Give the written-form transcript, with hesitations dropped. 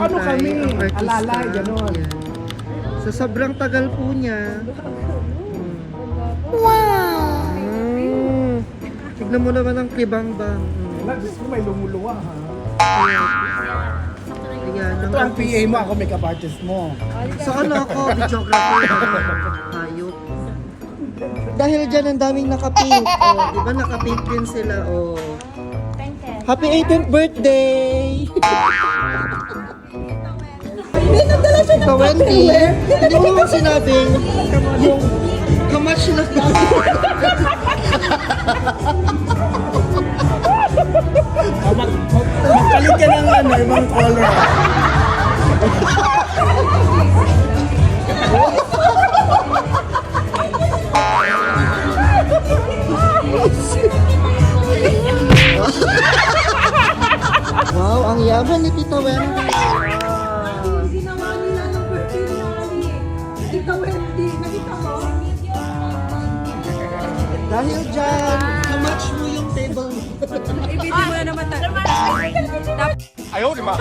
ano kami? ang artista. Alalay, gano'n. Yan. Sa sobrang tagal po niya. Wow! Tignan mo naman ang kibang-bang. Wala, Diyos ko, may lumuluwa ha. Ayan, Ito ang PA mo, ako make-up artist mo. So ano ako, videographer, hayop. Dahil dyan ang daming naka-pink. Oh, di ba naka-pink din sila? Oh. Happy 18th birthday! Nagdala siya ng Ikaw, Wendy, hindi mo naman sinabing yung kamatch na Magpalit ka ng ano, ibang color. Wow, ang yaman ni Tita Wendy. Ginawa nila ng birthday ni Tita Wendy. Nakita mo? Dahil dyan, kamatch mo yung table. Ibigay mo na naman tayo. Ayaw, di ba?